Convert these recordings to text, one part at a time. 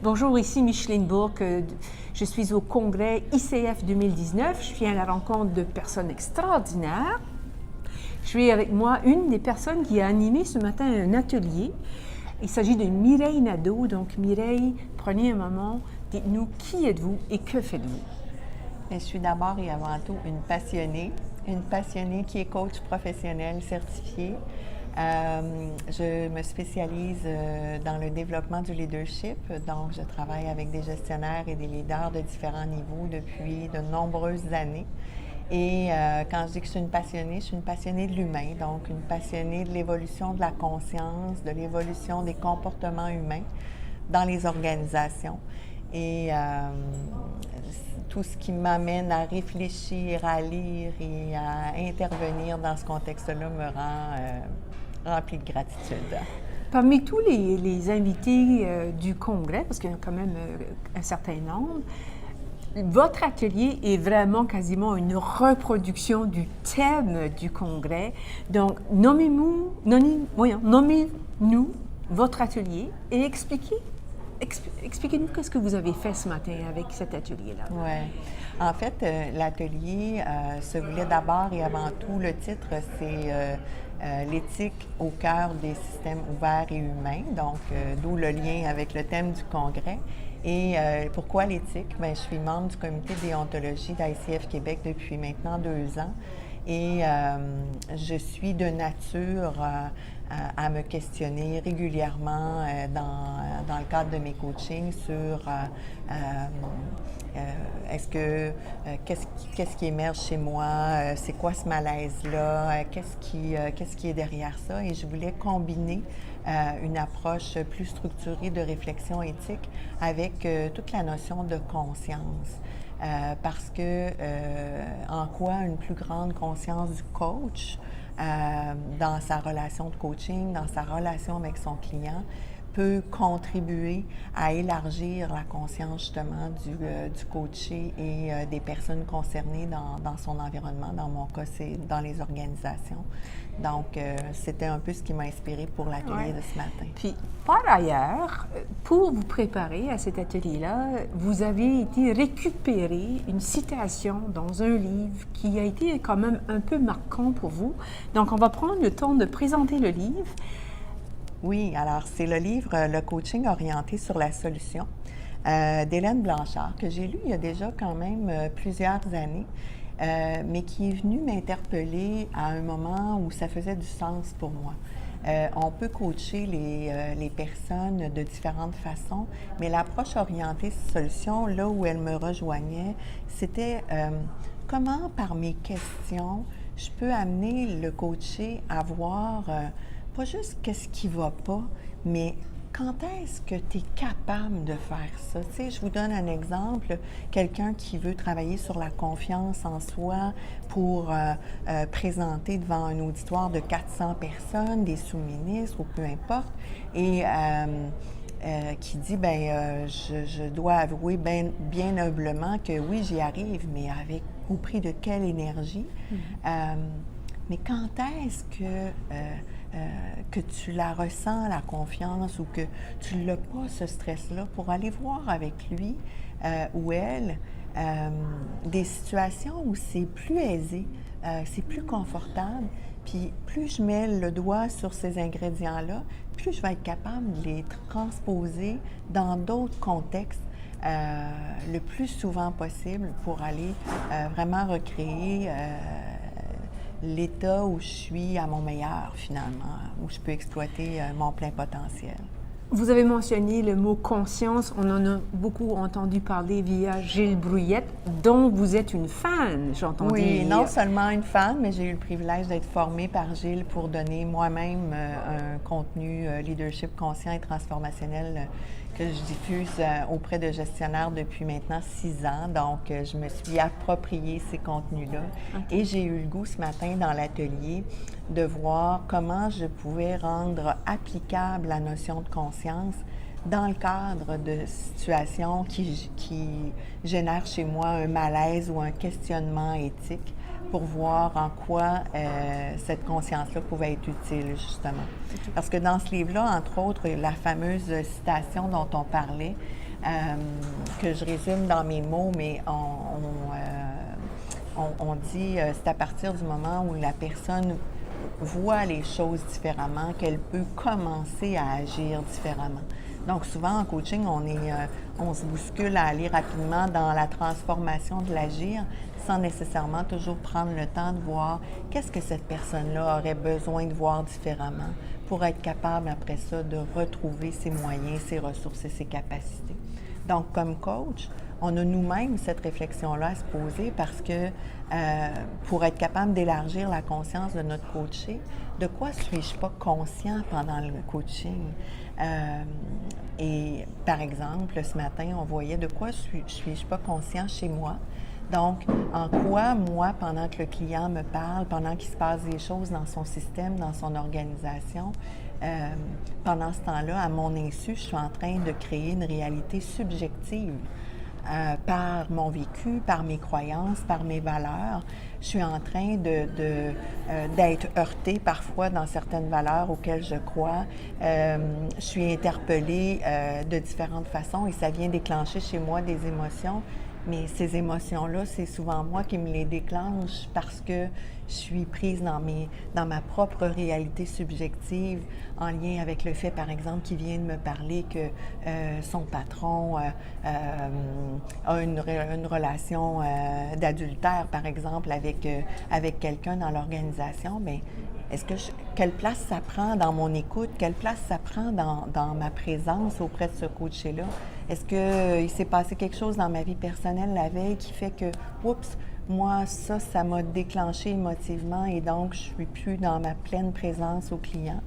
Bonjour, ici Micheline Bourque. Je suis au congrès ICF 2019. Je viens à la rencontre de personnes extraordinaires. Je suis avec moi une des personnes qui a animé ce matin un atelier. Il s'agit de Mireille Nadeau. Donc Mireille, prenez un moment, dites-nous qui êtes-vous et que faites-vous? Je suis d'abord et avant tout une passionnée qui est coach professionnel certifié. Je me spécialise dans le développement du leadership, donc je travaille avec des gestionnaires et des leaders de différents niveaux depuis de nombreuses années. Et quand je dis que je suis une passionnée de l'humain, donc une passionnée de l'évolution de la conscience, de l'évolution des comportements humains dans les organisations. Et tout ce qui m'amène à réfléchir, à lire et à intervenir dans ce contexte-là me rend rempli de gratitude. Parmi tous les invités du congrès, parce qu'il y en a quand même un certain nombre, votre atelier est vraiment quasiment une reproduction du thème du congrès. Donc, nommez-nous votre atelier et expliquez-nous qu'est-ce que vous avez fait ce matin avec cet atelier-là. Oui. En fait, l'atelier se voulait d'abord et avant tout, le titre, c'est l'éthique au cœur des systèmes ouverts et humains, donc d'où le lien avec le thème du congrès. Et pourquoi l'éthique? Bien, je suis membre du comité de déontologie d'ICF Québec depuis maintenant 2 ans et je suis de nature à me questionner régulièrement dans le cadre de mes coachings sur qu'est-ce qui émerge chez moi, c'est quoi ce malaise-là, qu'est-ce qui est derrière ça. Et je voulais combiner une approche plus structurée de réflexion éthique avec toute la notion de conscience. Parce que en quoi une plus grande conscience du coach dans sa relation de coaching, dans sa relation avec son client, peut contribuer à élargir la conscience justement du coaché et des personnes concernées dans son environnement. Dans mon cas, c'est dans les organisations. Donc, c'était un peu ce qui m'a inspirée pour l'atelier de ce matin. Puis, par ailleurs, pour vous préparer à cet atelier-là, vous avez été récupérer une citation dans un livre qui a été quand même un peu marquant pour vous. Donc, on va prendre le temps de présenter le livre. Oui, alors c'est le livre « Le coaching orienté sur la solution » d'Hélène Blanchard, que j'ai lu il y a déjà quand même plusieurs années, mais qui est venu m'interpeller à un moment où ça faisait du sens pour moi. On peut coacher les personnes de différentes façons, mais l'approche orientée solution, là où elle me rejoignait, c'était comment, par mes questions, je peux amener le coaché à voir pas juste qu'est-ce qui ne va pas, mais quand est-ce que tu es capable de faire ça? Tu sais, je vous donne un exemple. Quelqu'un qui veut travailler sur la confiance en soi pour présenter devant un auditoire de 400 personnes, des sous-ministres ou peu importe, et qui dit, je dois avouer bien humblement que oui, j'y arrive, mais au prix de quelle énergie? Mais quand est-ce que tu la ressens, la confiance, ou que tu n'as pas ce stress-là, pour aller voir avec lui ou elle des situations où c'est plus aisé, c'est plus confortable, puis plus je mets le doigt sur ces ingrédients-là, plus je vais être capable de les transposer dans d'autres contextes le plus souvent possible pour aller vraiment recréer l'état où je suis à mon meilleur, finalement, où je peux exploiter mon plein potentiel. Vous avez mentionné le mot conscience. On en a beaucoup entendu parler via Gilles Brouillette, dont vous êtes une fan, j'entends dire. Oui, non seulement une fan, mais j'ai eu le privilège d'être formée par Gilles pour donner moi-même un contenu leadership conscient et transformationnel que je diffuse auprès de gestionnaires depuis maintenant 6 ans. Donc, je me suis approprié ces contenus-là. Okay. Et j'ai eu le goût ce matin dans l'atelier de voir comment je pouvais rendre applicable la notion de conscience dans le cadre de situations qui génèrent chez moi un malaise ou un questionnement éthique pour voir en quoi cette conscience-là pouvait être utile, justement. Parce que dans ce livre-là, entre autres, la fameuse citation dont on parlait, que je résume dans mes mots, mais on dit c'est à partir du moment où la personne voit les choses différemment qu'elle peut commencer à agir différemment. Donc, souvent, en coaching, on se bouscule à aller rapidement dans la transformation de l'agir sans nécessairement toujours prendre le temps de voir qu'est-ce que cette personne-là aurait besoin de voir différemment pour être capable, après ça, de retrouver ses moyens, ses ressources et ses capacités. Donc, comme coach, on a nous-mêmes cette réflexion-là à se poser parce que pour être capable d'élargir la conscience de notre coaché, de quoi suis-je pas conscient pendant le coaching? Et par exemple, ce matin, on voyait de quoi suis-je pas conscient chez moi. Donc, en quoi, moi, pendant que le client me parle, pendant qu'il se passe des choses dans son système, dans son organisation, pendant ce temps-là, à mon insu, je suis en train de créer une réalité subjective par mon vécu, par mes croyances, par mes valeurs. Je suis en train d'être heurtée parfois dans certaines valeurs auxquelles je crois. Je suis interpellée de différentes façons et ça vient déclencher chez moi des émotions. Mais ces émotions-là, c'est souvent moi qui me les déclenche parce que je suis prise dans ma propre réalité subjective en lien avec le fait, par exemple, qu'il vient de me parler que son patron a une relation d'adultère, par exemple, avec quelqu'un dans l'organisation. Bien, quelle place ça prend dans mon écoute? Quelle place ça prend dans ma présence auprès de ce coaché-là? Est-ce qu'il s'est passé quelque chose dans ma vie personnelle la veille qui fait que, oups, moi, ça m'a déclenché émotivement et donc je suis plus dans ma pleine présence au client?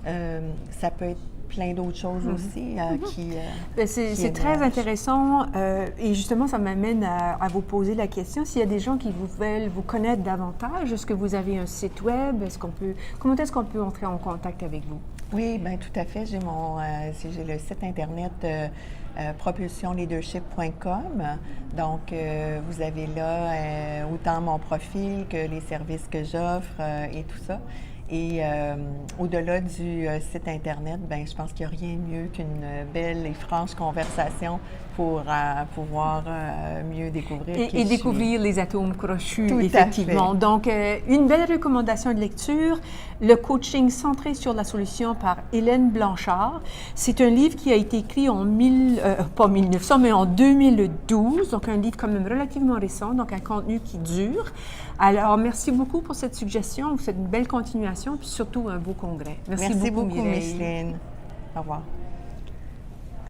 Ça peut être plein d'autres choses aussi c'est très intéressant et justement, ça m'amène à vous poser la question, s'il y a des gens qui veulent vous connaître davantage, est-ce que vous avez un site web? Comment est-ce qu'on peut entrer en contact avec vous? Oui, bien tout à fait. J'ai le site Internet propulsionleadership.com. Donc, vous avez là autant mon profil que les services que j'offre et tout ça. Et au-delà du site Internet, bien, je pense qu'il n'y a rien de mieux qu'une belle et franche conversation pour pouvoir mieux découvrir et découvrir les atomes crochus, tout effectivement. Donc, une belle recommandation de lecture, Le coaching centré sur la solution par Hélène Blanchard. C'est un livre qui a été écrit en pas 1900, mais en 2012, donc un livre quand même relativement récent, donc un contenu qui dure. Alors, merci beaucoup pour cette suggestion, cette belle continuation, puis surtout un beau congrès. Merci beaucoup, Micheline. Au revoir.